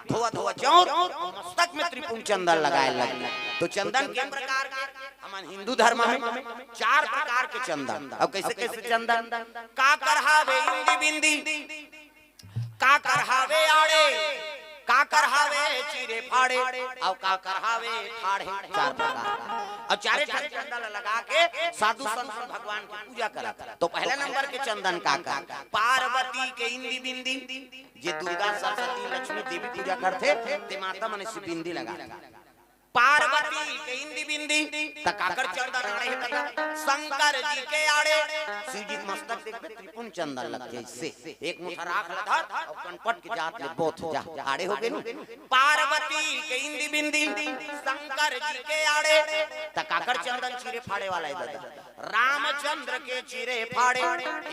धोआ धोआ चौर मस्तक में त्रिपुण चंदन लगाए लगे। तो चंदन के प्रकार हमारे हिंदू धर्म में 4 प्रकार के चंदन। अब कैसे कैसे चंदन? का करहावे इंदी बिंदी, का करहावे आड़े, का करहावे चीरे फाड़े, और का करहावे ठाड़े। 4 प्रकार और चारे चंदन लगा के साधु संत भगवान की पूजा करा। तो पहले नंबर के चंदन का पार्वती के इंदी बिंदी, जे दुर्गा सरस्वती लक्ष्मी देवी पूजा करते ते माता मन से बिंदी लगा। पार्वती के इंदी बिंदी तकाकर चंदन आड़े तका। शंकर जी के आड़े शिव जी मस्तक पे त्रिपुण चंदन लग जैसे एक मुठा राख धर और कनपट के जात ले बोथ जा आड़े हो गए। पार्वती के इंदी बिंदी शंकर जी के आड़े तकाकर चंदन चीरे फाड़े वाला है दादा। रामचंद्र के चीरे फाड़े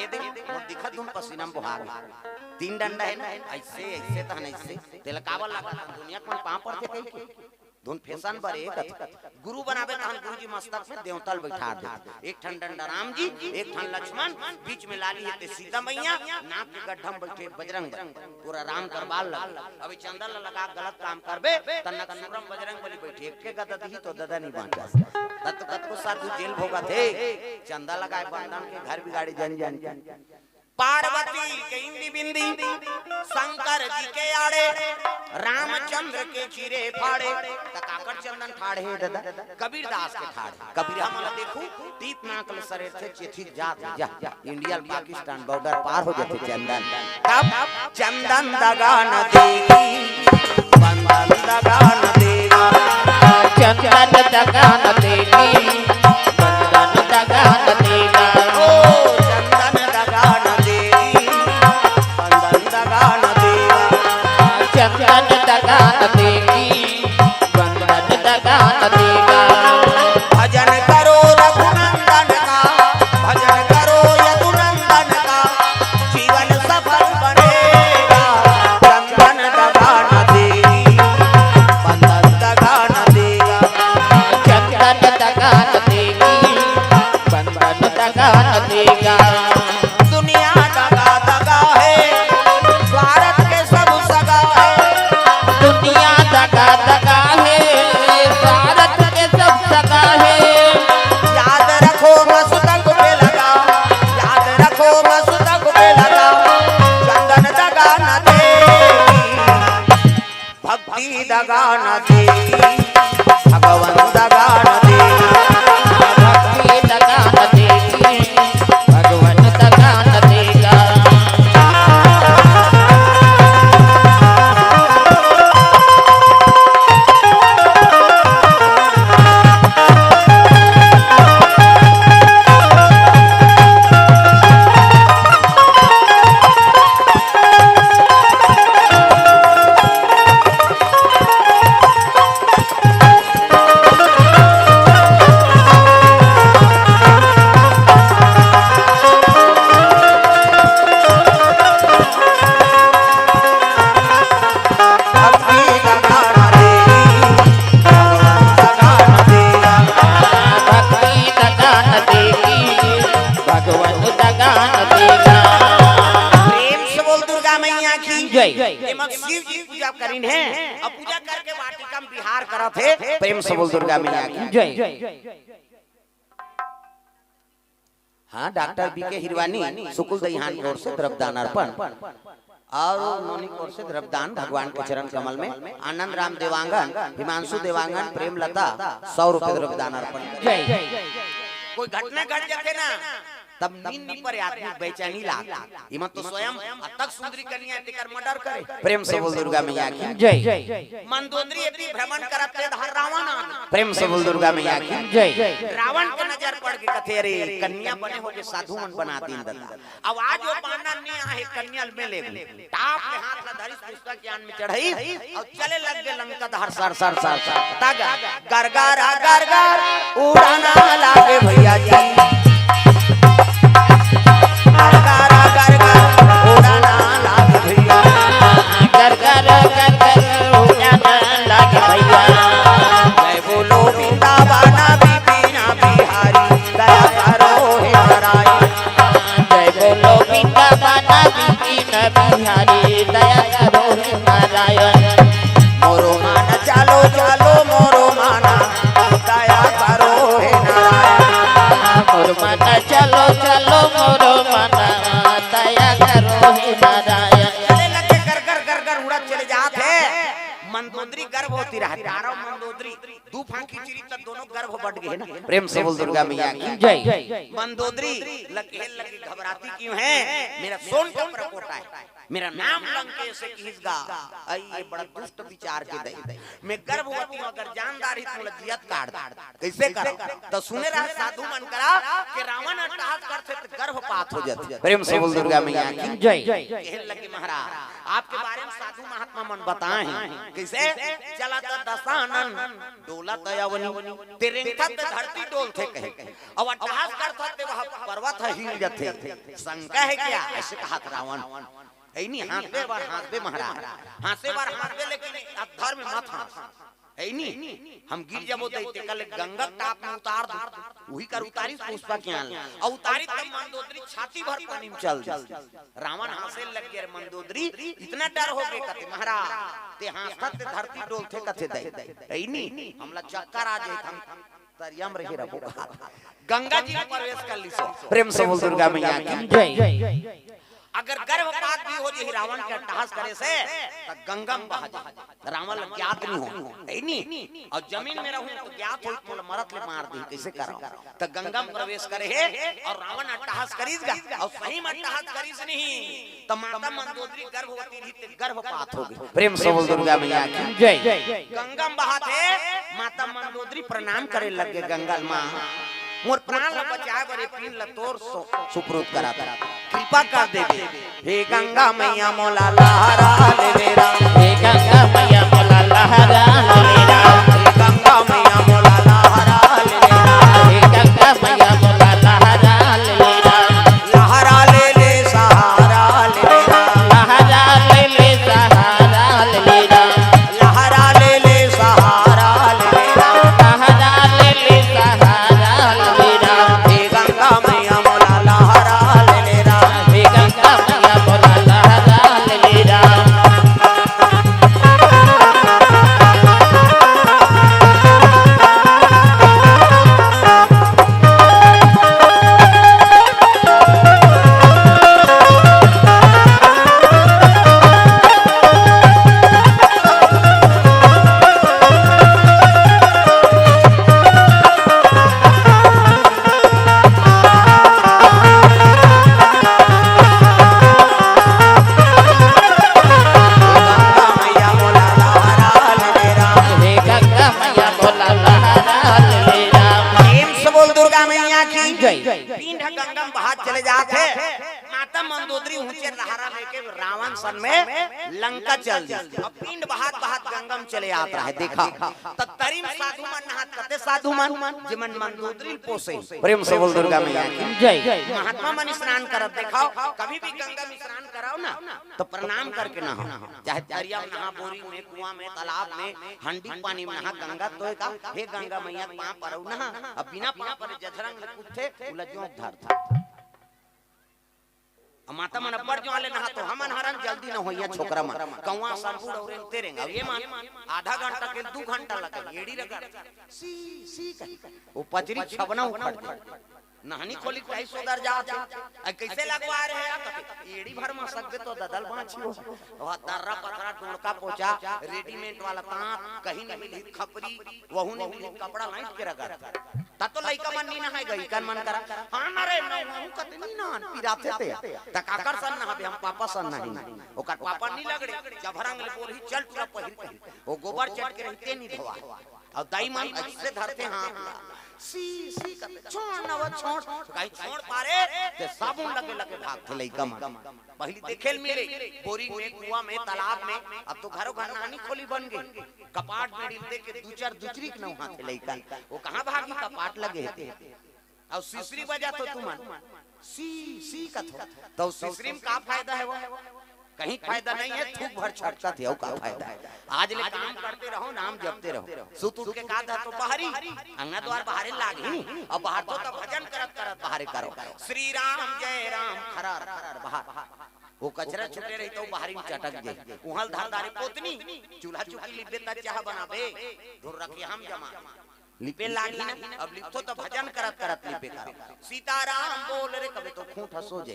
ये दिखत तुम पसीना बहार 3 डंडा है ना, ऐसे ऐसे तो ऐसे तिलकावल लगा दुनिया को पांव पर थे कई दोन फैशन पर एक गुरु बनावे तहन गुरुजी मस्तक में देवतल बैठा दे। एक ठन डंडा राम जी, एक ठन लक्ष्मण, बीच में लाली है सीता मैया, नाक के गड्ढा में बैठे बजरंग, पूरा राम दरबार लगा। अभी चंदन लगा गलत काम करबे तन्ना सूरम बजरंग बली बैठे एक के गदा दी तो ददा नहीं बांटा तत तत को साधु जेल भोगा थे। चंदा लगाए बंधन के घर बिगाड़ी जन जन। पार्वती के इंदी बिंदी शंकर जी के आड़े रामचंद्र के चीरे फाड़े तकाकर चंदन ठाड़े दादा। कबीर दास के ठाड़े कबीर हम देखू तीत नाकल सरे थे चेथी जात जा इंडिया पाकिस्तान बॉर्डर पार हो जाते चंदन। तब चंदन दगा न देगी बंधन दगा न देगा, चंदन दगा न देगी बंधन दगा न देगा। चंदन दगा न देगी बंधन दगा न देगा। भजन करो रघुनंदन का, भजन करो यदुनंदन का, जीवन सफल बनेगा। चंदन दगा न देगी बंधन दगा न देगा, चंदन दगा न देगी बंधन दगा न देगा। दुनिया दगा दगा है स्वार्थ के सब सगा है, दुनिया दगा दगा है स्वार्थ के सब सगा है। याद रखो मस्तक पे लगा, याद रखो मस्तक पे लगा। चंदन दगा न देगी भक्ति दगा न देगी, भगवान दगा न देगी, भक्ति दगा न देगी भगवान दगा न देगा। शिव जी पूजा करीन है और पूजा करके वाटिका में बिहार करा थे। प्रेम से बोल दुर्गा मैया की जय। हाँ डॉक्टर बीके हिरवानी सुकुल दहिहान की ओर से द्रव्यदान अर्पण और नोनी की ओर से द्रव्यदान भगवान के चरण कमल में। आनंद राम देवांगन, हिमांशु देवांगन, प्रेमलता 100 रुपए द्रव्यदान अर्पण। कोई घटना घट जाते ना तब नींद नहीं पर आदमी बेचैनी लागता। इमत तो स्वयं तक सुंदरी कन्या तेकर मर्डर करे। प्रेम से बोल दुर्गा मैया की जय। मंदोदरी यदि भ्रमण करते धर रावण आ। प्रेम से बोल दुर्गा मैया की जय। रावण के नजर पड़ के कथे रे कन्या बने हो के साधु मन बना दीन दत्ता। अब आज वो पाना नहीं आहे कन्या में ले टाप के हाथ ला धरी पुस्तक ज्ञान में चढ़ई और चले लग गए लंका धर सर सर सर तग गरगरा गरगर उड़ाना लागे भैया जी। गरगरा गरगर उड़ाना लागे भैया, गरगरा गरगर उड़ाना लागे भैया। जय बोलो वृंदावन बिपिन बिहारी दया करो हे नारायण। जय बोलो वृंदावन बिपिन बिहारी दया करो हे नारायण। हे नारायण चले लगे गर उड़त चले जाते मंदोदरी गर्भ होती रहा तारा मंदोदरी दू फांकी चिरी तक दोनों गर्भ बढ़ गए ना। प्रेम से बोल दुर्गा मैया की जय। मंदोदरी लगे घबराती क्यों है? मेरा सोन का प्रकोप है, मेरा नाम लंकेश से किसगा आई ये बड़ा दुष्ट विचार के दे मैं गर्भवती हूं, अगर जानदार ही तुम लजियत काट कैसे कर तो सुने रहा साधु मन करा कि रावण अट्टहास करते तो गर्भपात हो जाते। प्रेम से बोल दुर्गा मैया की जय। कहने लगे महाराज आपके बारे में साधु महात्मा मन बताए हैं कैसे चला था दशानन डोला तयावनी तेरे धरती डोलते कहे अब अट्टहास करते वह पर्वत हिल जाते शंका है क्या? ऐसे कहा रावण ऐ नहीं हाथ पे महाराज हाथे बार हाथ पे लेकिन अधर में मत ऐ नहीं हम गिर जबो दैते कल गंगा टाप में उतार दो वही कर उतारी पुष्पा के आल और उतारी तब मंदोदरी छाती भर पानी में चल रावण हंसे लग गया मंदोदरी इतना डर हो गए कथे महाराज ते हाथ ते धरती डोलते कथे दे ऐ नहीं हमला चक्कर आ जाए हम तरियम रहे रबो गंगा जी में प्रवेश कर ली। प्रेम से बोल दुर्गा मैया की जय। अगर गर्भपात भी हो जाए रावण के अट्टहास करे से तो गंगा में बहा जाए रावण ज्ञात नहीं हो नहीं और जमीन में रहूं तो ज्ञात हो तो मरत ले मार दी कैसे करो तो गंगा में प्रवेश करे है और रावण अट्टहास करीसगा और सही में अट्टहास करीस नहीं तो माता मंदोदरी गर्भवती रही तो गर्भपात हो गई। प्रेम से बोल दुर्गा मैया की जय। गंगा में बहाते माता मंदोदरी प्रणाम करे लगे गंगा मां मोर प्राण ल बचाए बरे पीन ल तोर सुप्रोत करा कृपा कर देवे हे गंगा मैया मोला लहरा ले मेरा हे गंगा मैया मोला लहरा ले मेरा हे गंगा मैया मोला लहरा ले मेरा हे गंगा मैया मोला लहरा ले मेरा लहरा ले सहारा ले मेरा लहरा ले सहारा ले मेरा लहरा ले सहारा ले मेरा लहरा ले सहारा ले मेरा हे गंगा मैया मोला लहरा ले मेरा हे गंगा मैया मोला लहरा ले मेरा पिंड गंगा में बहा चले जाते माता मंदोदरी ऊंचे लहरा लेके रावण सन में लंका चल दी अब पिंड बहात बहात गंगा में चले आता है देखा तब तरीम साधु मन नहात कते साधु मन जिमन मंदोदरी पोसे। प्रेम से बोल दुर्गा मैया की जय। महात्मा मन स्नान करत देखाओ कभी भी गंगा में स्नान कराओ ना तो प्रणाम करके नहाओ चाहे दरिया में नहा बोरी में कुआं में तालाब में हंडी पानी में नहा गंगा तो का हे गंगा मैया पांव परौ नहा अब बिना पांव पर जठरंग कुत्ते उलझो धर था माता मन अब्बर जो आले नहा तो हमन हरन जल्दी न होइया छोकरा मन कौवा संपूर्ण और तेरेंगा ये मान आधा घंटा के 2 घंटा लगे एड़ी रगड़ सी वो पचरी छबना उखड़ नहानी खोली कई सोदर जाते कैसे लगवा रहे हैं एड़ी भर में सकबे तो ददल बाछी हो वह दर्रा पतरा टोड़का पोचा रेडीमेड वाला तांत कहीं नहीं मिली खपरी वहु नहीं मिली कपड़ा लाइट के रगड़ ता तो लइका मन नी नहाय गई कन मन करा हां न रे नहु कतनी नान पिराते ते त काकर सन नहाबे हम पापा सन नहीं ओकर पापा नी लगड़े जभरंग ले बोल ही चल पूरा पहिर वो गोबर चट के रहते नहीं धोआ और दाई मन ऐसे धरते हां सी करते छोड़ न वो छोड़ कहीं छोड़ पारे ते साबुन लगे लगे भागते लइका मन पहली देखेल मिले बोरी में कुआं में तालाब में अब तो घरों घर नानी खोली बन गई कपाट में डिलते के दू चार दुचरी के न हाथे लइका वो कहां भागी कपाट लगे थे और सीसरी बजा तो तुमन सी कथो तो सीसरी में का फायदा है वो कहीं फायदा नहीं है थूक भर छटका थे और का फायदा है आज ले काम करते रहो नाम जपते रहो सुत उठ के का तो बाहरी अंगना द्वार बाहर लागी और बाहर तो भजन करत करत बाहर करो श्री राम जय राम खरर खरर बाहर वो कचरा छुटे रही तो बाहरी में चटक गई उहल धारदारी पोतनी चूल्हा चुकी लिपे ता चाह बनाबे धुर रखे हम जमा लिपे लागी ना अब लिखतो तो भजन करत करत लिपे करो सीताराम बोल रे कबे तो खूंट हसो जे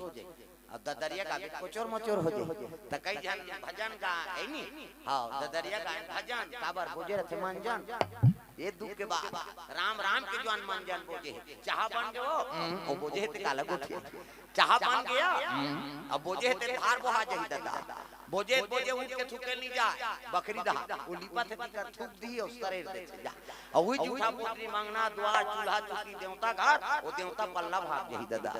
और ददरिया का भी कोचोर मोचोर हो जाए तो कई जन भजन का है नी हाँ ददरिया का भजन काबर बोझे रहे मन जान ये दुख के बाद राम राम के जवान मन जान बोझे चाह बन गयो ओ बोझे ते काला गोठी चाह बन गया अब बोझे ते धार बोहा जाई दादा बोझे बोझे उठ के थूके नहीं जाए बकरी दा वो लिपा थे कर थूक दी उस तरह दे जा और वही जूठा पुत्री मांगना द्वार चूल्हा चुकी देवता घर वो देवता पल्ला भाग जाई दादा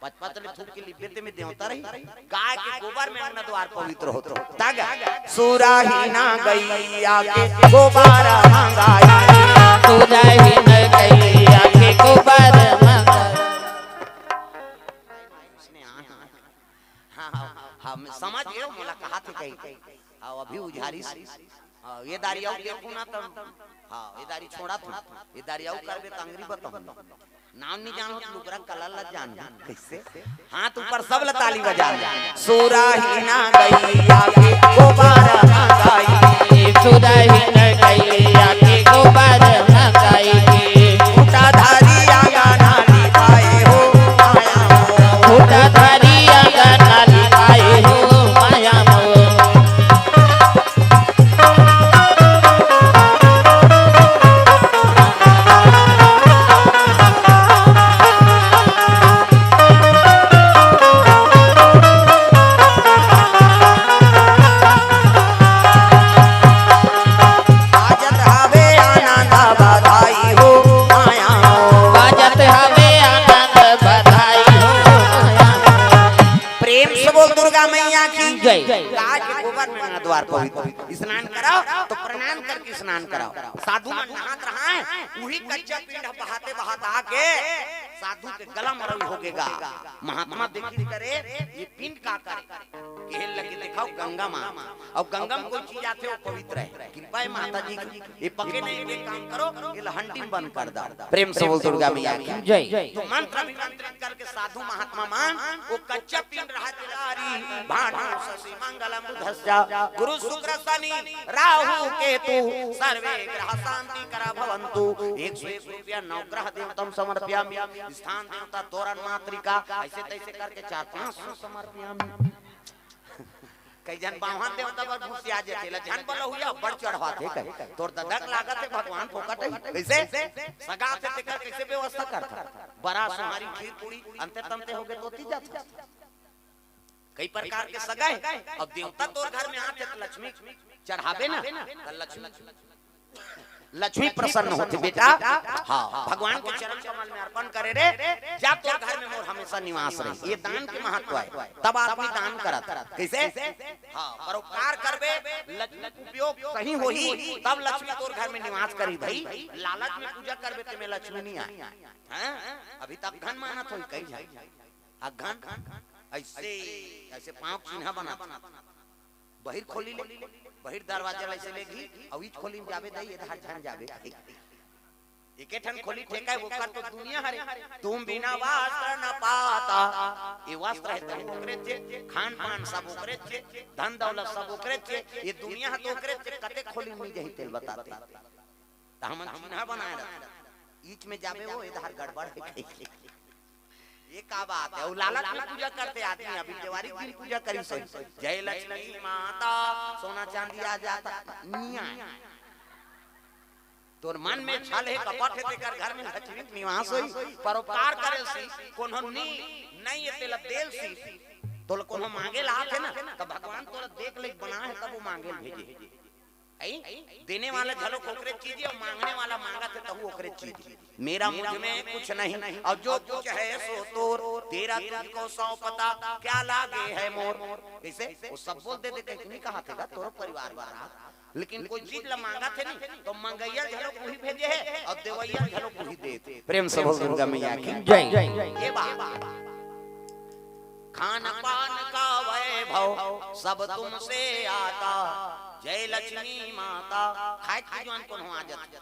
पचपतले थूक के लिपे ते में देवता रही गाय के गोबर में अपना द्वार पवित्र होतो तागा सुराहीना गैया के गोबर मंगाई सुराहीना गैया के गोबर मंगाई हम समझ गए मोला कहा थे कहीं हां अभी उजारी ये दारियाऊ देखू ना तो हां ये दारी छोड़ा था ये दारियाऊ करबे तंगरी बताऊं नाम नहीं जानो तो लुकरा कलर ला जान कैसे हाथ ऊपर सब ला ताली बजा सुराहीना गैया के गोबर मंगाई सुराहीना गैया के गोबर मंगाई उठा धारी आगा नाली पाए हो माया उठा धारी आगा नाली पाए हो माया द्वार पवित्र स्नान कराओ तो प्रणाम करके स्नान कराओ साधु मन नहात रहा है वही कच्चा पिंड बहाते बहाते आके साधु के गला मरवी हो गएगा महात्मा देखी करे ये पिंड का करे कहने लगे दिखाओ गंगा मां और गंगा में कोई चीज आते वो पवित्र है कृपा है माता जी की ये पके नहीं ये काम करो ये हंडी बंद कर दो प्रेम से बोल दुर्गा मैया की जय तो मंत्र अभिमंत्रित करके साधु महात्मा मान वो कच्चा पिंड रहा तिलारी भानु शशि मंगलम बुधस्या गुरु शुक्र शनि राहु केतु सर्वे ग्रह शांति करा भवन्तु 101 रुपया नवग्रह देवतम समर्पयामि स्थान देवता तोरण मातृका ऐसे तैसे करके 4-5 समर्पयामि कई जन बाहन देवता पर घुस आ जाते ल जन बोलो हुआ बड़ चढ़वाते कहे तोर ददक लागत है भगवान फोकट है कैसे सगा से तेकर कैसे व्यवस्था करता बड़ा सुहारी खीर पूरी अंते तंते हो गए तो ती जाता कई प्रकार के सगा है अब देवता तोर घर में आते लक्ष्मी चढ़ावे ना लक्ष्मी प्रसन्न होती बेटा हाँ भगवान के चरण कमल में अर्पण करे रे जा तोर घर में मोर हमेशा निवास रहे ये दान के महत्व है तब आदमी दान करत कैसे हाँ परोपकार करबे उपयोग सही होही तब लक्ष्मी तोर घर में निवास करी भाई लालच में पूजा करबे ते में लक्ष्मी नहीं आई हैं अभी तक घन मानत होई कई जाए अघन ऐसे ऐसे पांव चिन्ह बना बहिर खोली ले बहिर दरवाजा ऐसे लेगी और इच खोली में जावे दई इधर झन जावे एके ठन खोली ठेका वो कर तो दुनिया हरे तुम बिना वस्त्र न पाता ये वस्त्र है तो ओकरे छे खान पान सब ओकरे छे धन दौलत सब ओकरे छे ये दुनिया है तो ओकरे छे कते खोली में जही तेल बताते त हम चिन्ह बनाए इच में जावे वो इधर गड़बड़ है ये का बात है लालच में पूजा करते आदमी अभी त्योहारी दिन पूजा करी सो जय लक्ष्मी माता सोना चांदी आ जाता निया तोर मन में छल है कपट है तेकर घर में लक्ष्मी निवास होई परोपकार करे सी कोनो नहीं ये तेल देल सी तोल कोनो मांगे ला है ना तो भगवान तोरा देख ले बना है तब वो मांगे भेजे देने वाला झलो ओकरे चीज और मांगने वाला मांगा थे तब ओकरे चीज मेरा मुझ में कुछ नहीं और जो कुछ है सो तोर तेरा तुझको सौ पता क्या लागे है मोर कैसे वो सब बोल दे कहीं नहीं कहा था तोर परिवार वाला लेकिन कोई चीज ला मांगा थे नहीं तो मंगैया झलो कोई भेजे है और देवैया झलो कोई दे प्रेम से बोल दुर्गा मैया की जय ये बात खान पान का वैभव सब तुमसे आता जय लक्ष्मी माता खाए खिजवान कौन हो आ जाता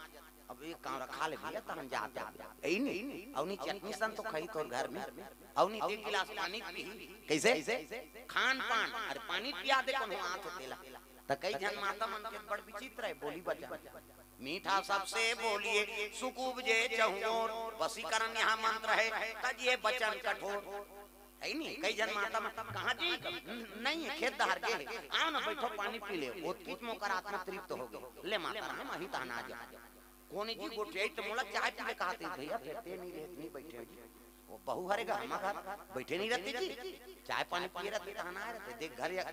अब एक काम रखा ले भैया तहन जा ए नहीं औनी चटनी सन तो खाई तोर घर में औनी एक गिलास पानी पी कैसे खान पान अरे पानी पिया दे कौन हो आत तेला त कई जन माता मन के बड़ विचित्र है बोली बजा मीठा सबसे बोलिए सुकुब जे चहुओर वसीकरण यहाँ मंत्र है तज ये बचन कठोर है नहीं कई जन माता में कहां जी नहीं है खेत दहार के आओ ना बैठो पानी पी ले वो तीत मोकर आत्मा तृप्त हो गए ले माता राम अही ताना जा कोनी जी गोटियाई तो मोला चाय पी ले कहते भैया फेरते नहीं रहते नहीं बैठे जी वो बहू हरेगा हम घर बैठे नहीं रहते जी चाय पानी पी रहते ताना रहते देख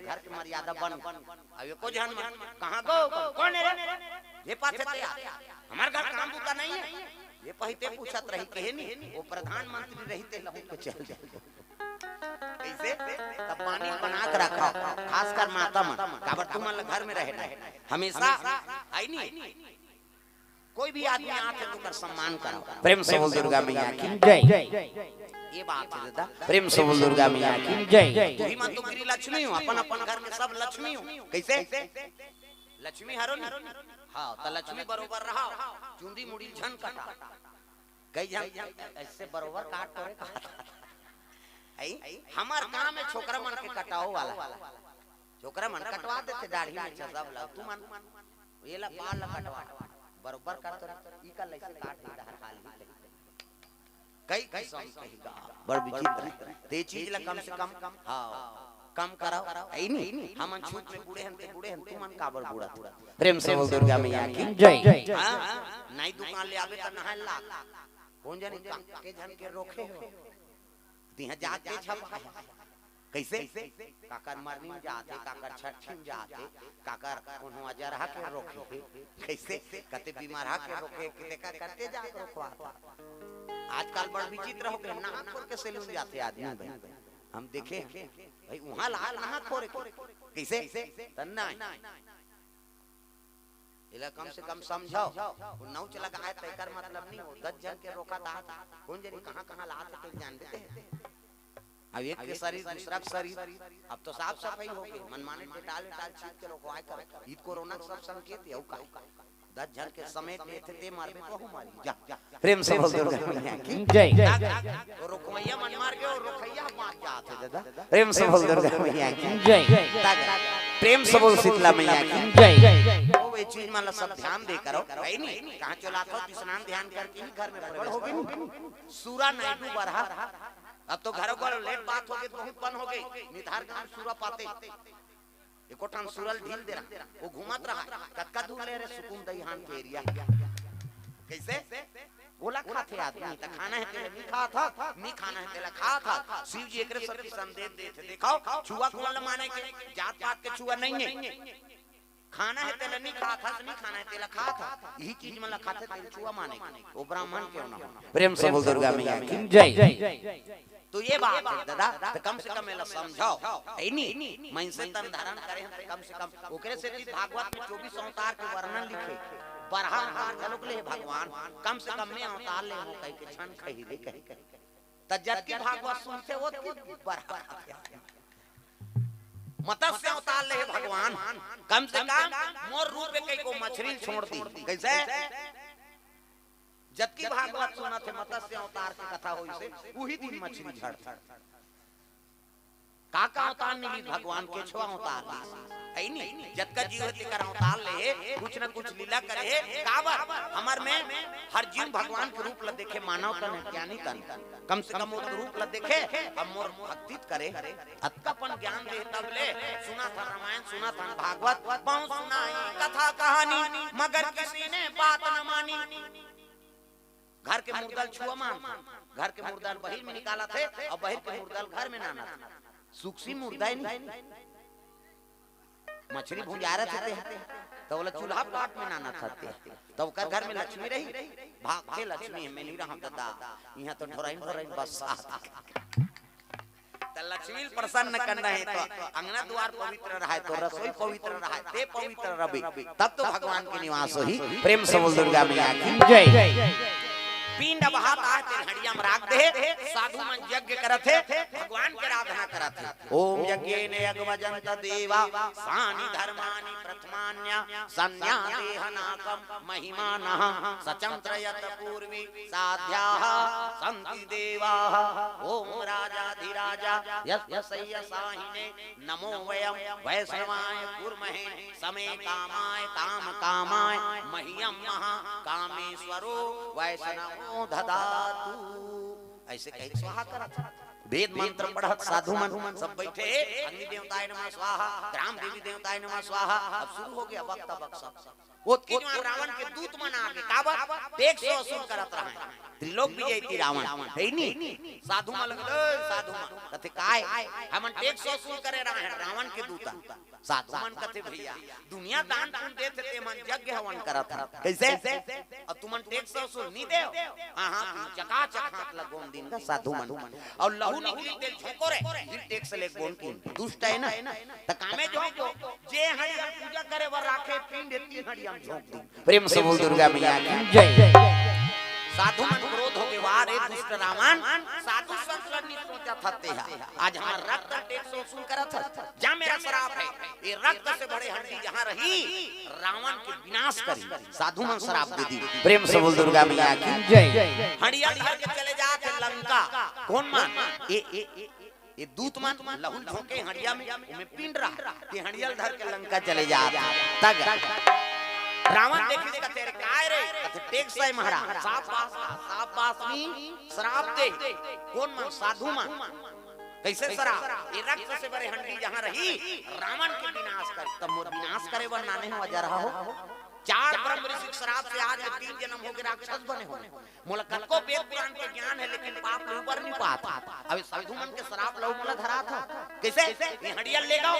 घर की मर्यादा बन अब ये को जन कहां गो कौन है ये पाछे ते हमार घर काम बुता नहीं है ये पहिते पूछत रही कहे नहीं वो प्रधानमंत्री रहते लहू के चल जाए कैसे तब पानी बना के रखा खासकर माता मन काबर तुम घर में रहना है हमेशा आई नहीं कोई भी आदमी आके तो कर सम्मान करो प्रेम से बोल दुर्गा मैया की जय ये बात है दादा प्रेम से बोल दुर्गा मैया की जय तू ही मन तो गिरी लक्ष्मी हो अपन अपन घर में सब लक्ष्मी हो कैसे लक्ष्मी हरो हां त लक्ष्मी बरोबर रहा चुंदी मुड़ी झन कटा कई जन ऐसे बरोबर काट तोरे हमार काम है छोकरा मन के कटाओ वाला छोकरा मन कटवा देते दाढ़ी में सब ला तू मन ये ला बाल कटवा बरोबर कर तो ई का लइसे काट दे हर हाल ही कई कई सॉन्ग कहेगा बड़ विचित्र ते चीज ला कम से कम हां कम कराओ आई नहीं हमन छूट में बूढ़े हम तू मन काबर बूढ़ा प्रेम से बोल दुर्गा मैया की जय नहीं दुकान ले आवे त नहा ला कौन जाने के जन के रोके हो तिहा जाते छप कैसे काकर मरनी में जाते काकर छठी में जाते काकर कोनो अजरहा के रोके कैसे कते बीमार हा के रोके किते का करते जा रोकवा आजकल बड़ विचित्र हो गए नागपुर के सैलून जाते आदमी भाई हम देखे भाई वहां लाल नहा खोरे कैसे तन्ना इला कम से कम समझाओ वो नौ चला गया है कर मतलब नहीं हो 10 जन के रोका था कौन जाने कहां लात तो जान देते हैं अब एक के शरीर दूसरा के शरीर अब तो साफ सफाई हो गई मनमाने टाल छीट के रोकवाए कर ईद कोरोना सब संकेत है का 10 जन के समेत लेते ते मारबे को मारी जा प्रेम से बोल दुर्गा मैया की जय और रोकैया मन मार के और रोकैया बात जाते दादा प्रेम से बोल दुर्गा मैया की जय प्रेम से बोल शीतला मैया की जय वो ये चीज मतलब सब ध्यान दे करो है नहीं कहां चला तो स्नान ध्यान करके ही घर में प्रवेश होगी सूरा नायडू बरहा अब तो घरों को लेट बात हो गई बहुत बन हो गई निधार गांव सूरा पाते एको टान सुरल ढील दे रहा वो घुमत रहा कक्का दूर ले रे सुकून दईहान के एरिया कैसे बोला खाते आदमी त खाना है तेरे नहीं खा था नहीं खाना है तेरा खा था शिव जी एकरे सब संदेश देते दिखाओ छुआ कौन माने के जात पात के छुआ नहीं है खाना है तेरा नहीं खा था नहीं खाना है तेरा खा था यही चीज में खाते तेरे छुआ माने वो ब्राह्मण क्यों ना प्रेम से बोल दुर्गा मैया की जय तो ये बात है दादा तो कम से कम मेला समझाओ है नहीं मन से तन धारण करे हम कम से कम ओकरे से भागवत में 24 अवतार के वर्णन लिखे बरहा अवतार चलोक ले भगवान कम से कम में अवतार ले हो कह के क्षण कही रे कह त जब की भागवत सुनते हो बरहा मत्स्य अवतार ले भगवान कम से कम मोर रूप में कई को मछली छोड़ दी कैसे जबकि भागवत सुना थे मत्स्य अवतार की कथा हुई से वही दिन मछली झड़ काका अवतार नहीं भगवान के छो अवतार है नहीं जब का जीव लेकर अवतार ले कुछ न कुछ लीला करे काबर हमर में हर जीव भगवान के रूप ल देखे मानव तन ज्ञानी तन कम से कम वो रूप ल देखे अब मोर भक्ति करे अतकापन ज्ञान दे तब ले सुना था रामायण सुना था भागवत बहुत सुनाई कथा कहानी मगर किसी ने बात न मानी घर के मुर्दल छुआ मान घर के मुर्दल बहिर में निकाला थे और बहिर के मुर्दल घर में नाना था सूक्ष्म मुर्दा ही नहीं मछली भुंजा रहे थे तो बोला चूल्हा पाट में नाना खाते तो कर घर में लक्ष्मी रही भागते लक्ष्मी में नहीं रहा दादा यहाँ तो ढोराइन बस तो लक्ष्मी प्रसन्न करना है तो अंगना द्वार पवित्र रहा तो रसोई पवित्र रहा ते पवित्र रवि तब तो भगवान के निवास ही प्रेम से बोल दुर्गा मैया की जय पिंड बहात आते हड़िया में राख दे साधु मन यज्ञ करते भगवान के आराधना करते ओम यज्ञेन यज्ञवजंत देवा सानि धर्मानि प्रथमान्य संज्ञा देहनाकम महिमानः सचंत्रयत पूर्वी साध्याः सन्ति देवाः ओम राजाधिराजा यस्य साहिने नमो वयं वैष्णवाय कुर्महे समे कामाय काम कामाय मह्यं महा कामेश्वरो वैष्णव ददातु ऐसे कहीं स्वाहा करा वेद मंत्र पढ़त साधु मन सब बैठे, अग्नि देवताय नमः स्वाहा, ग्राम देवी देवताय नमः स्वाहा। अब शुरू हो गया वक्ता बक्सा। वो तीनवां रावण के दूत मन आगे काबा देख सो असुर करत रहे, त्रिलोक विजय थी रावण है नी। साधु मन लगे साधु मन कथे काय हमन टेक सो असुर करे रहे हैं रावण के दूता। साधु मन कथे भैया दुनिया दान पुण्य देते ते मन यज्ञ हवन करत कैसे और तुमन टेक सो असुर नहीं दे। हां चका चक हाथ लगोन दिन का साधु मन और लहू निकली तेल झोंको रे दिल टेक से ले गोन की दुष्ट है ना त कामे झोंको जे हरिया पूजा करे वर राखे पिंड एती हरिया झोंक दी। प्रेम से बोल दुर्गा मैया की जय। साधु मन क्रोध हो गए वाह रे दुष्ट रावण साधु संसद नहीं सोचा थते है आज हमार रक्त टेक सो सुन करा था जा मेरा श्राप है ये रक्त से भरे हड्डी जहां रही रावण के विनाश करी। साधु मन श्राप दे दी। प्रेम से बोल दुर्गा मैया की जय। हड़िया धर के चले जाते लंका कौन मान ये दूत मान लहू झोंके हड़िया में पिंड रहा ये हड़िया धर के लंका चले जाते तक रावण देखे का तेरे काय रे टेक सै महाराज साफ बास में श्राप दे कौन मन साधु मन कैसे श्राप ये रक्त से भरे हंडी जहां रही रावण के विनाश कर तब मोर विनाश करे वर नाने हो जा रहा हो। 4 ब्रह्म ऋषि श्राप से आज 3 जन्म हो गए राक्षस बने हो। मोला कनको वेद पुराण के ज्ञान है लेकिन पाप ऊपर नहीं पाता। अभी साधु मन के श्राप लहू मोला धरा था कैसे ये हड़िया ले गओ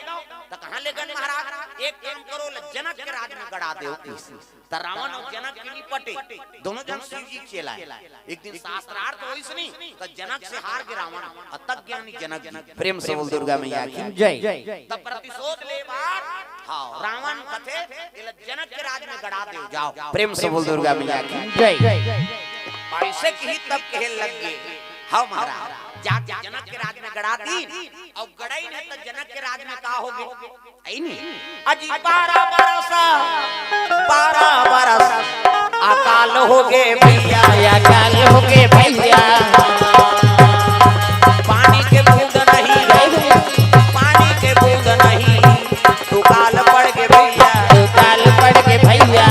त कहां ले गए महाराज एक काम करो जनक के राज में गड़ा दे त रावण और जनक के निपटे दोनों जन शिव जी चला। एक दिन शास्त्रार्थ होइस नहीं त जनक से हार के रावण अतक ज्ञानी जनक जी। प्रेम से बोल दुर्गा मैया की जय। तब प्रतिशोध ले बार हां रावण कथे जनक के राज में गड़ा दे जाओ। प्रेम से बोल दुर्गा मैया की जय। ऐसे की तब कहे लग गए हाँ महाराज जा जनक के राज में गड़ा दी और गड़ाई नहीं तो जनक के राज में का होगे आई नहीं अजी 12 बरस अकाल हो गए भैया अकाल हो गए भैया पानी के बूंद नहीं पानी के बूंद नहीं तू काल पड़ गए भैया काल पड़ गए भैया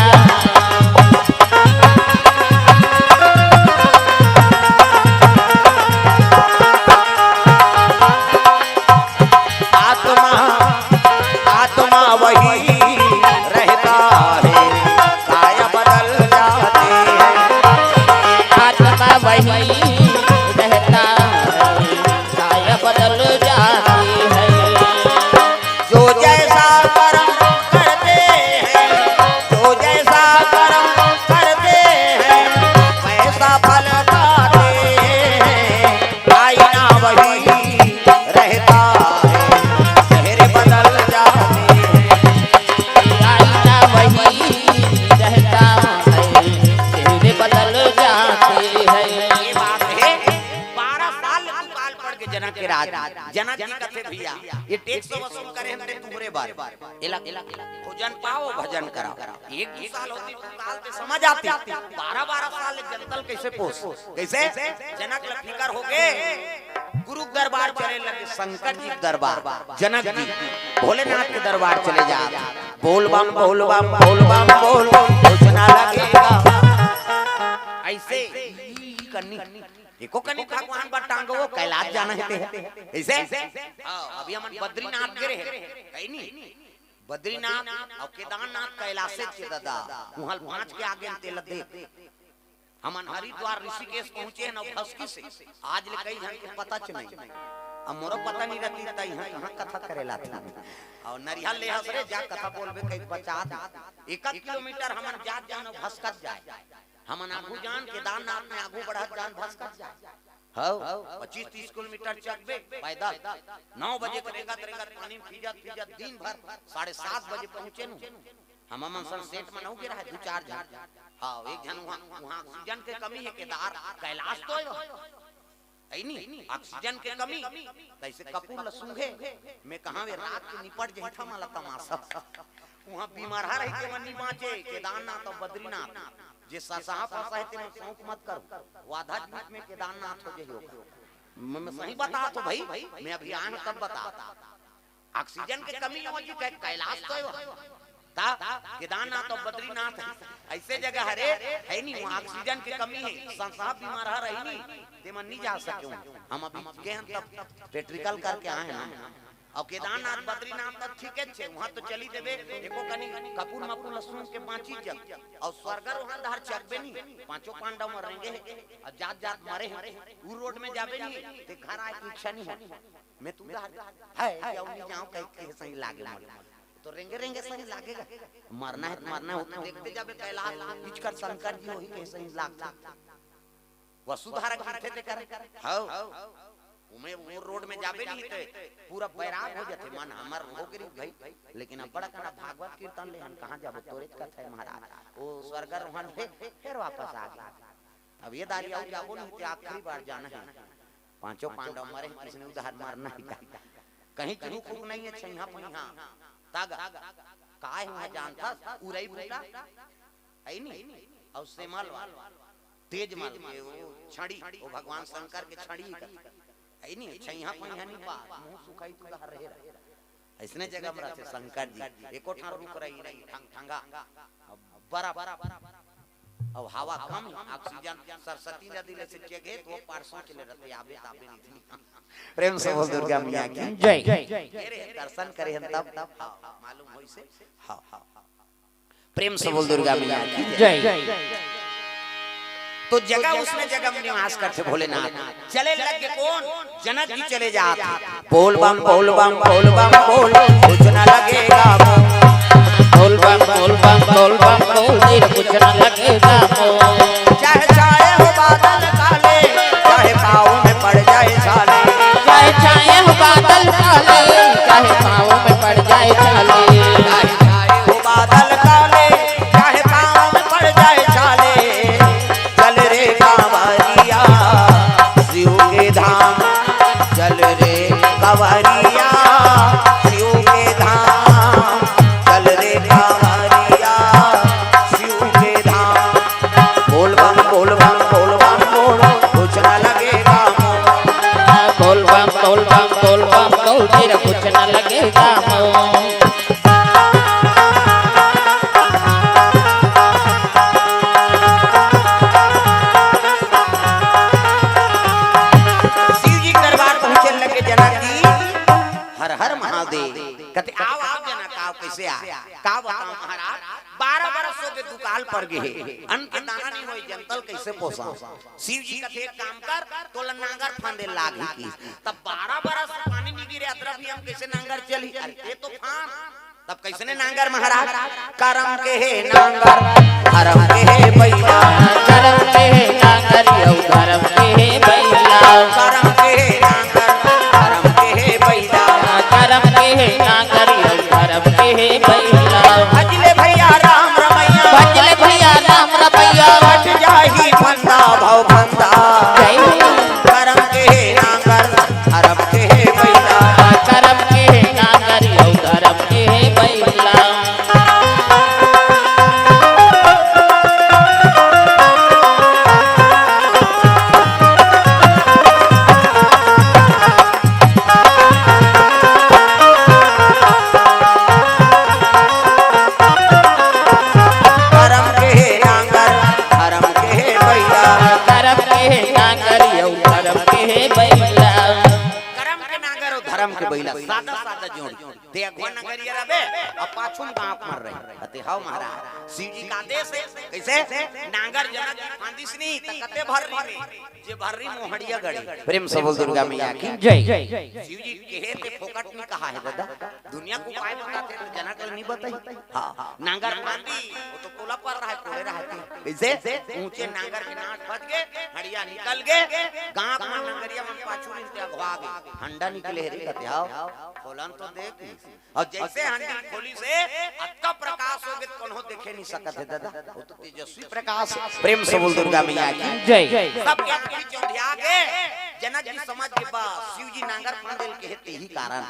जनक जी कथे भैया ये टैक्स वसूल करे हमने तुम्हारे बार एला भोजन पाओ भजन कराओ। 1 साल होती तो काल पे समझ आती 12 साल जनतल कैसे पोस कैसे जनक फिकर हो गए गुरु दरबार चले लगे शंकर जी दरबार जनक जी भोलेनाथ के दरबार चले जा बोल बम बोल बम बोल बम बोल भोजना लगेगा ऐसे करनी एको कनी भगवान बा टांगो वो कैलाश जाना है ऐसे अभी हम बद्रीनाथ गए कहीं नहीं बद्रीनाथ और केदारनाथ कैलाश के दादा वहां 5 के आगे तेल देख हमन हरिद्वार ऋषिकेश पहुंचे न भस्की से आज ले कई जन के पता च नहीं अब मोरो पता नहीं रहती त यहां कहां कथा करेला था और नरिहल ले हसरे जा कथा बोलबे कई बचा 1 किलोमीटर हमन जात जानो भस्कत जाए हमन आगू जान केदारनाथ में आगू बढ़त जान भस्कत जाए हां 25-30 किलोमीटर चलबे पैदल 9 बजे करेगा पानी फिजत दिन भर 7:30 बजे पहुंचे नु हम मन सेट में नौ के रहे 2-4 जन हां एक जन वहां ऑक्सीजन के कमी है केदार कैलाश तो है नहीं ऑक्सीजन के कमी कैसे कपूर लसूंगे मैं कहां वे रात के निपट जे था माला तमाशा वहां बीमार रही के मन नहीं बाँचे केदारनाथ और बद्रीनाथ जे साहब साहित्य में शौक मत करो वो आधा मिनट में केदारनाथ हो जाए मैं सही बता तो भाई मैं अभी आया तब बता ऑक्सीजन की कमी हो जी कैलाश तो केदारनाथ और बद्रीनाथ ऐसे जगह हरे है नहीं, वहाँ ऑक्सीजन की कमी है, सांस बीमार रही नहीं, ते मन नहीं जा सके। हम अभी गए हैं तब पेट्रिकल करके आए हैं। और केदारनाथ बद्रीनाथ तो ठीक है, वहाँ तो चली देवे एको कनी कपूर मपूर लहसुन के बाँची जग और स्वर्गर वहाँ धार चकबे नहीं, पांचों पांडव मरेंगे और जात जात मरे हैं, वो रोड में जाबे नहीं, ते घर आए की इच्छा नहीं है मैं तू है जाऊँ नहीं जाऊँ कहीं सही लागे तो रेंगे रेंगे सही लागेगा, मरना है तो मरना है, देखते जाबे कैलाश पिचकर शंकर जी वही कहीं सही लागता वसुधारा थे ते करे हां उमे वो रोड में जाबे नहीं थे पूरा बैराग हो जाते मन हमर हो गई भाई। लेकिन अब बड़ा कना भागवत कीर्तन ले हम कहां जाबे तोरे कथा है महाराज वो स्वर्गर वहां थे फिर वापस आ गए। अब ये दारी आओ जाबो नहीं ते आखिरी बार जाना है, पांचों पांडव मरे किसने उधार मारना है कहीं रुक रुक नहीं है छैया पहिया तागा काय हुआ जानता उरई बुटा है नहीं और सेमल तेज मार वो छड़ी वो भगवान शंकर के छड़ी है नहीं छैया पहिया नहीं पा मुंह सुखाई तू हर रहे ऐसने जगह में रहते शंकर जी एको ठार रुक रही नहीं ठंगा बड़ा अब हवा कम ऑक्सीजन सरस्वती नदी ले से जगह तो पारसों के लिए रहते आबे ताबे नहीं प्रेम से बोल दुर्गा मैया की जय दर्शन करे हम तब मालूम होई से हां प्रेम से बोल दुर्गा मैया की जय। तो जगह उसने जगह में निवास करते भोलेनाथ चले लगे कौन जनक जी चले जाते बोल बम बोल बम बोल बम बोल कुछ ना लगेगा बोल बम बोल बम बोल बम बोल तेरे कुछ न लगेगा चाहे छाए हो बादल काले चाहे पाँव में पड़ जाए छाले चाहे छाए हो बादल काले चाहे पाँव में पड़ जाए छाले चाहे छाए हो बादल काले चाहे पाँव में पड़ जाए छाले चल रे कांवरिया शिव के धाम चल रे कांवरिया शिव के धाम चल रे कांवरिया शिव के धाम बोल बम बोल बम बोल बम बोल कुछ ना लगेगा बोल बम बोल बम बोल बम बोल तेरा कुछ न लगेगा शिव जी दरबार पहुंचे लगे जनक जी हर हर महादेव कहते आओ आओ जनक आओ कैसे आ का बताओ महाराज 12 बरस हो गए दुकाल पर गए अन्न के दाना नहीं होई जनतल कैसे पोसा शिव जी कहते एक काम कर तो नांगर फांदे लागी की तब 12 बरस पानी नहीं गिरे अतरा भी हम कैसे नांगर चली अरे ये तो फान तब कैसे ने नांगर महाराज करम के है नांगर धर्म के है बैला करम के है नांगर यौ धर्म के है बैला करम के है नांगर धर्म के है बैला करम के है नांगर यौ धर्म के है बैला भजले भैया राम रमैया भजले भैया राम रमैया हट जाही फंदा भव फंदा करम के है नांगर धर्म के है बैला करम के है नांगर यौ धर्म के है बैला करम के है नांगर धर्म के है बैला करम के है नांगर यौ धर्म के है बैला करम के नांगर और धर्म के बैला सादा सादा जोड़ ते अगवा नगरिया रबे और पाछुम गांव मर रहे अते हां महाराज शिव जी का आदेश है कैसे नांगर जनक फांदिसनी तकते भररी में जे भररी मोहड़िया गड़ी प्रेम से बोल दुर्गा मैया की जय शिव जी कहे थे फोकट में कहा है दादा दुनिया को उपाय बताते तो जनक नहीं बताई हां नांगर फांदी वो तो पोला पर रहा है कोड़े रहते कैसे ऊंचे नांगर के नाट फट गए हड़िया निकल गए गांव में नगरिया में पाछू रिंते अगवा गए हंडा निकले रे कहते आओ खोलन तो देख और जैसे हंडी खोली से अत्का प्रकाश हो गए कोनो देखे नहीं सकत है दादा वो तो तेजस्वी प्रकाश प्रेम से बोल दुर्गा मैया की जय सब के अपनी चौंधिया गए जनक जी समझ के बस शिव जी नांगर फांदेल के हेते ही कारण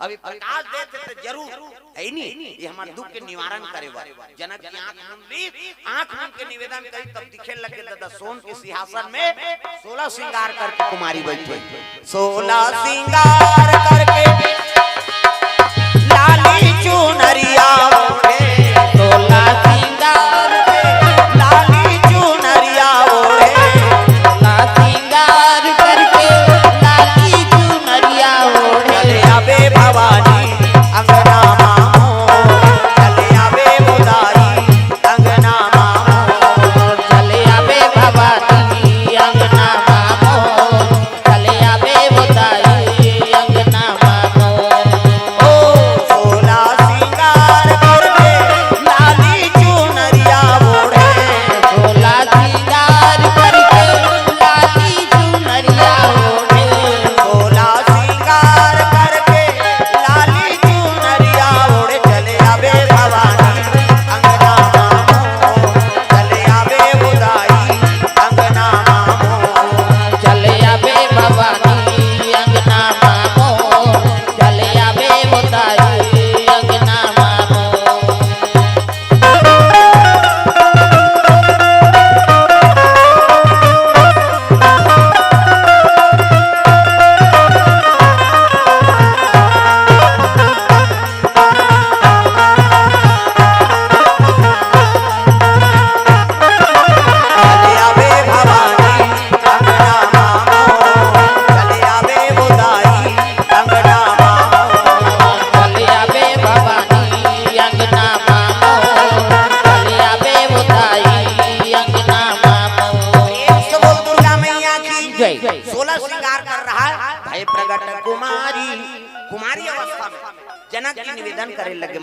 अभी प्रकाश देते तो जरूर है नहीं ये हमारे दुख के निवारण करेगा जनक जी आंख मूंद के निवेदन करी तब दिखे लगे दादा सोन के सिंहासन में 16 श्रृंगार करके कुमारी बैठे 16 श्रृंगार करके लाली चुनरिया ओढ़े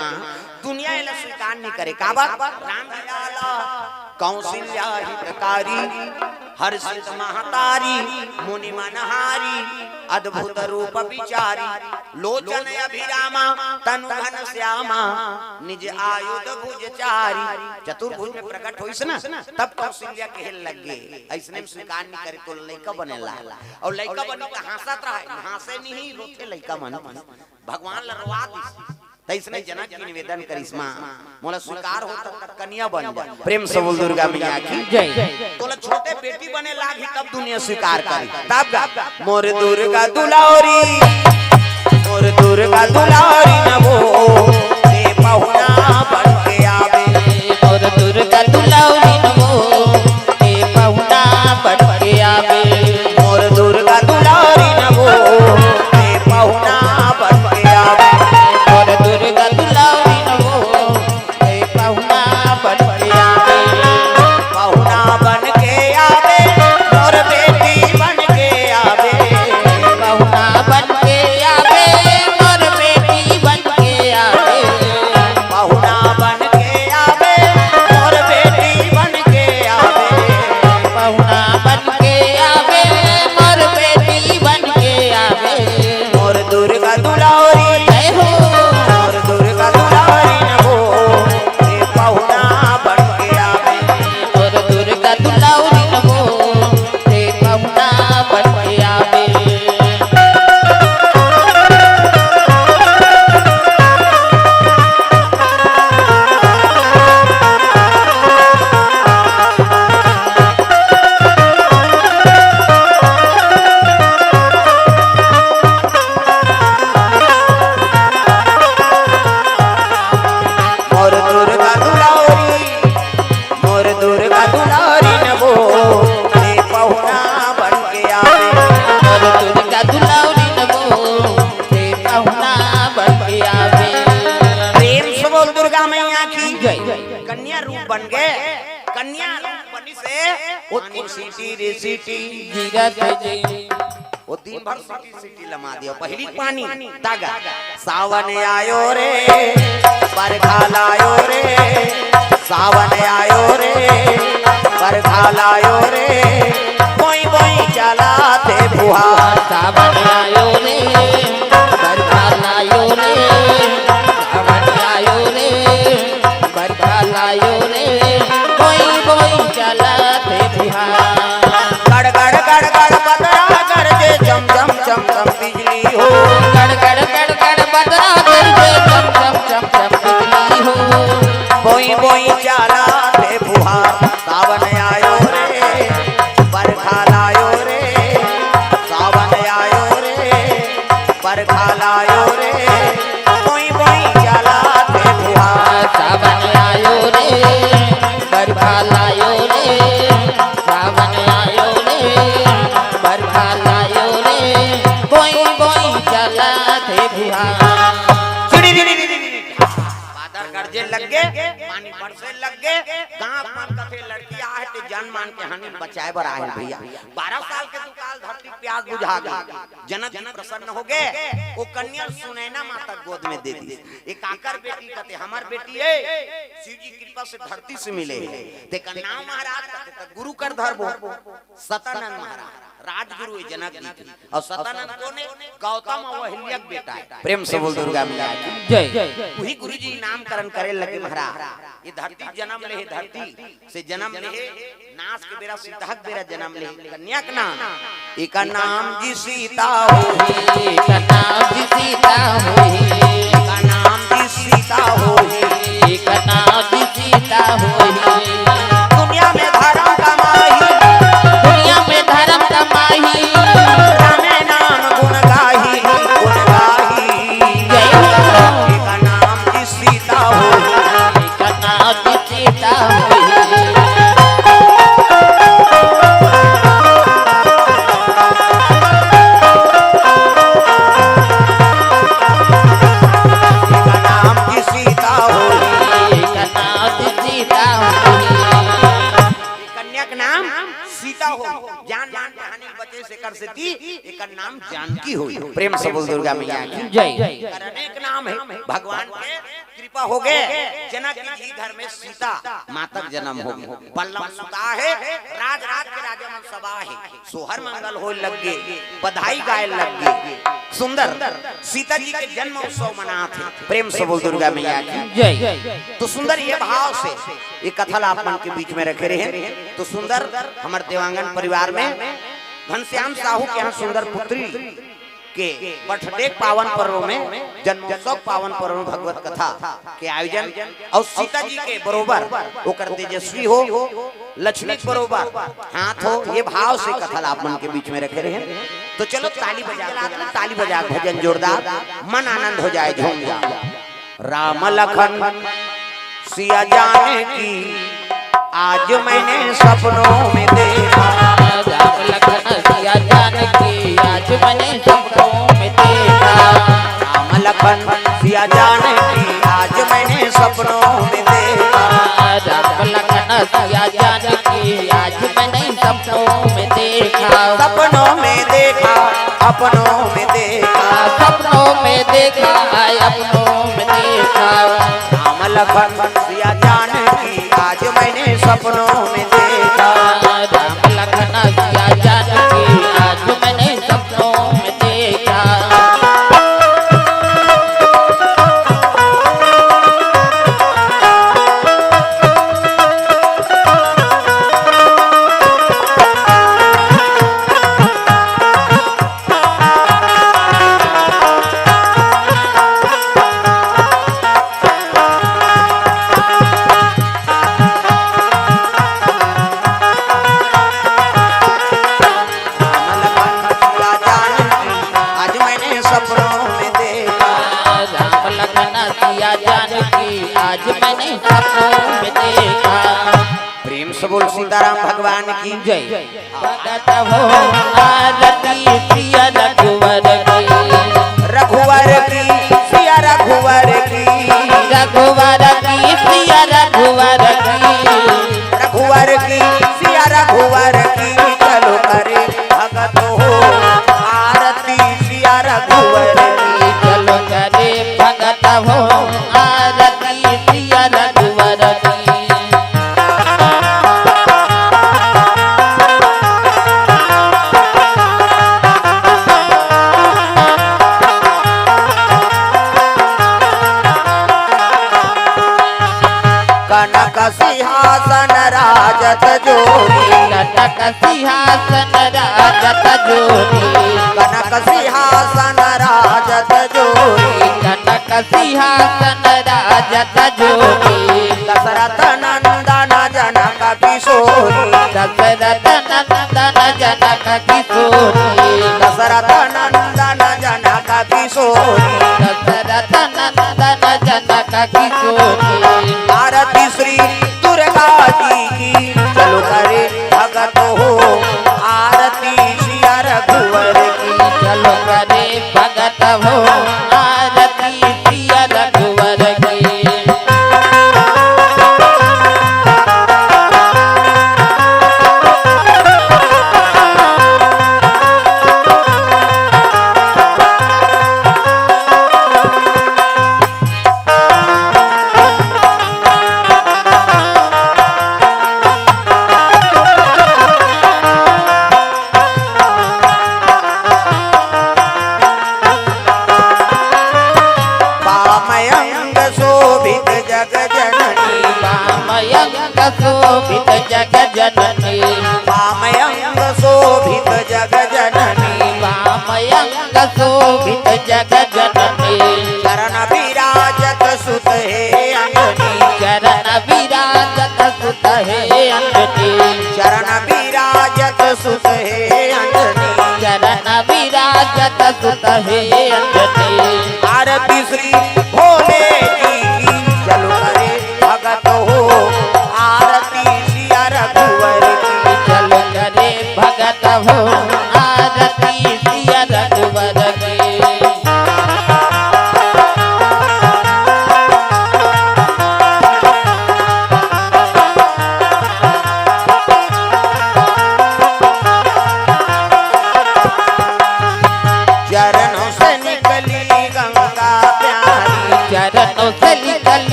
माँ दुनिया एला स्वीकार नहीं करे का बात राम दयाला कौशल्या हितकारी हर्षित महतारी मुनि मनहारी अद्भुत रूप विचारी लोचन अभिरामा तनु घन श्यामा निज आयुध भुजचारी चतुर्भुज में प्रकट होइस ना तब कौशल्या कहल लगे ऐसने स्वीकार नहीं करे तो लइका बनेला और लइका बनी त हंसत रहे हंसे नहीं रोते लइका मन भगवान लरवा दी तैसने जनक की निवेदन करिश्मा मोला स्वीकार हो तब कन्या बन जा प्रेम से बोल दुर्गा मैया की जय तोला छोटे बेटी बने लागी तब दुनिया स्वीकार करी तब गा मोर दुर्गा दुलारी नवो ते पहुना बन के आवे मोर दुर्गा दुलारी नवो ते पहुना बन के आवे मोर दुर्गा दुलारी नवो ते पहुना बन के आवे मोर दुर्गा दुलारी नवो ते पहुना बन के आवे पहुना बन के आवे मोर बेटी बन के आवे पहुना बन के आवे मोर बेटी बन के आवे पहुना बन के आवे मोर बेटी बन के आवे पहुना बन के आवे मोर बेटी बन के आवे मोर दुर्गा दुलारी जय हो मोर दुर्गा दुलारी नवो ते पहुना बन के आवे मोर दुर्गा दुलारी नवो ते पहुना बन के आवे मोर दुर्गा दुलारी नवो ते पहुना बन के आवे मोर दुर्गा दुलारी नवो ते पहुना बन के आवे प्रेम से बोल दुर्गा मैया की जय कन्या रूप बन गए कन्या रूप बनी से वो सीटी रे सीटी जीरत जी वो दिन भर सीटी सीटी लमा दियो पहली पानी तागा सावन आयो रे बरखा लायो रे सावन आयो रे बरखा लायो रे बोई बोई चला थे फुहार सावन आयो रे बरखा लायो रे सावन आयो रे बरखा लायो रे बोई बोई चला थे बिहार गड़ गड़ गड़ गड़ बदरा गरजे चम चम चम चम बिजली हो गड़ गड़ गड़ गड़ बदरा गरजे चम चम चम चम बिजली हो बोई बोई चला थे फुहार सावन आयो रे बरखा लायो रे सावन आयो रे बरखा लायो रे बोई बोई चला थे फुहार सावन आयो रे बरखा लायो रे सावन आयो रे बरखा लायो रे बोई बोई चला थे बिहार बादल गरजे लग गए पानी बरसे लग गए गांव मन कथे लड़की आहे ते जान मान के हानि बचाए बर आए भैया 12 साल के दुकाल धरती प्यास बुझा गई जनक जी प्रसन्न हो गए वो कन्या सुनैना माता गोद में दे दी एक आकर बेटी कते हमार बेटी है शिव जी कृपा से धरती से मिले ते का नाम महाराज कते त गुरु कर धरबो सतानंद महाराज राजगुरु है जनक जी की और सतानंद कोने गौतम और अहिल्या बेटा है प्रेम से बोल दुर्गा मैया की जय वही गुरु जी नामकरण करे लगे महाराज ये धरती जन्म ले धरती से जन्म ले नाश के बेरा सिद्धक बेरा जन्म ले कन्या का नाम एक नाम जी सीता होही का नाम जी सीता होई का नाम जी सीता होही का नाम जी सीता होई दुनिया में धर्म कमाही दुनिया में धर्म कमाही राम नाम गुण गाही जय हो एक नाम जी सीता होही का नाम जी सीता होई कन्या का नाम सीता हो जान मान के हानि बचे से कर सेती एक नाम जानकी हुई। प्रेम से बोल दुर्गा मैया की जय। अनेक नाम है भगवान के कृपा हो गए। जनक जी घर में सीता माता जन्म हो गए। पल्लव सुता है राज राज के राजा मन सभा है। सोहर मंगल हो लग गए, बधाई गाय लग गए। सुंदर सीता जी के जन्म उत्सव मनाते। प्रेम से बोल दुर्गा मैया की जय। तो सुंदर ये भाव से ये कथल आप मन के बीच में रखे रहे। तो सुंदर हमारे देवांगन परिवार में घनश्याम साहू के यहाँ सुंदर पुत्री के बर्थडे पावन पर्व में जन्मोत्सव पावन पर्व में भगवत कथा के आयोजन और सीता जी के बरोबर ओकर तेजस्वी हो लक्ष्मी बरोबर हाथ हो, ये भाव से कथल आप मन के बीच में रखे रहे। तो चलो ताली बजा भजन जोरदार, मन आनंद हो जाए, झूम जाए। राम लखन सिया जाने की आज मैंने सपनों में देखा। राम लखन सिया जानकी आज मैंने सपनों में देखा। राम लखन सिया जानकी आज मैंने सपनों में देखा। राम लखन सिया जानकी आज मैंने सपनों में देखा। सपनों में देखा, अपनों में देखा, सपनों में देखा, अपनों में देखा। राम लखन सिया जानकी आज मैंने सपनों में देखा। राम लखन सिया जानकी आज मैंने सपनों में देखा। आज मैंने सपनों में देखा। प्रेम से बोल सीताराम भगवान की जय। भगत हो आरती प्रिय रघुवर की, रघुवर की सिया रघुवर की, रघुवर की प्रिय रघुवर की, रघुवर की सिया रघुवर की। चलो करे भगत हो आरती सिया रघुवर की। चलो करे भगत हो आरती प्रिय रघुवर की। कनक सिंहासन राजत जोरी, कनक सिंहासन राजत जोरी, कनक सिंहासन राजत जोरी। कनक सिंहासन राजत जोरी। दशरथ नंदन जनक किशोरी, दशरथ नंदन जनक किशोरी, दशरथ नंदन जनक किशोरी। दशरथ नंदन जनक किशोरी। आरती श्री दुर्गा जी की। चलो करे भगत हो आरती सिया रघुवर की। चलो करे भगत हो आरती प्रिय रघुवर की। वामयंग शोभित जग जननी, वामयंग शोभित जग जननी, वामयंग शोभित जग जननी। वामयंग शोभित जग जननी। चरण विराजत सुत हे अंजनी, चरण विराजत सुत हे अंजनी, चरण विराजत सुत हे अंजनी। चरण विराजत सुत हे अंजनी। आरती श्री भोले जी की। चलो करे भगत हो आरती सिया रघुवर की। चलो करे भगत हो आरती सिया रघुवर की।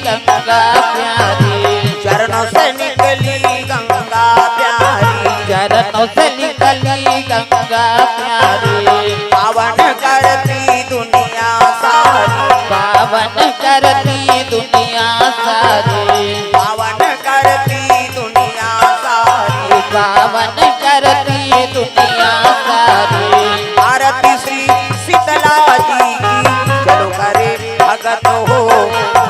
गंगा प्यारी, चरणों से निकली गंगा प्यारी, चरणों से निकली गंगा प्यारी, पावन करती दुनिया सारी, पावन करती दुनिया सारी, पावन करती दुनिया सारी, पावन करती दुनिया सारी। आरती श्री शीतला जी की, चलो करे भगत हो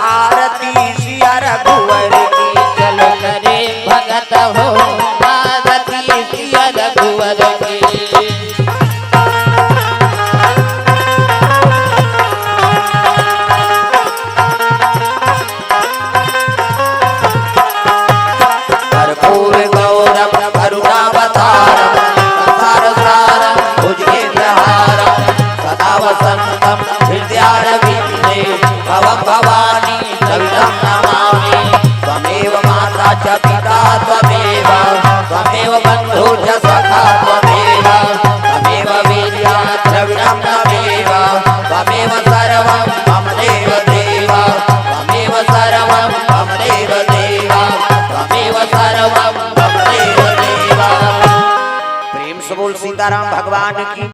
आरती सिया रघुवर की, चलो करे भगत हो आरती सिया रघुवर की। कर्पूर गौरव करुणावतारम संसार सारम भुजगेन्द्रहारम सदा वसंतम हृदयारविंदे भवं भवानी सवितं नमामि। त्वमेव माता च पिता त्वमेव, त्वमेव बन्धु च सखा त्वमेव, त्वमेव विद्या द्रविणं त्वमेव, त्वमेव सर्वं मम देव देव, त्वमेव सर्वं मम देव देव, त्वमेव सर्वं मम देव देव। प्रेम से बोल सीताराम भगवान की।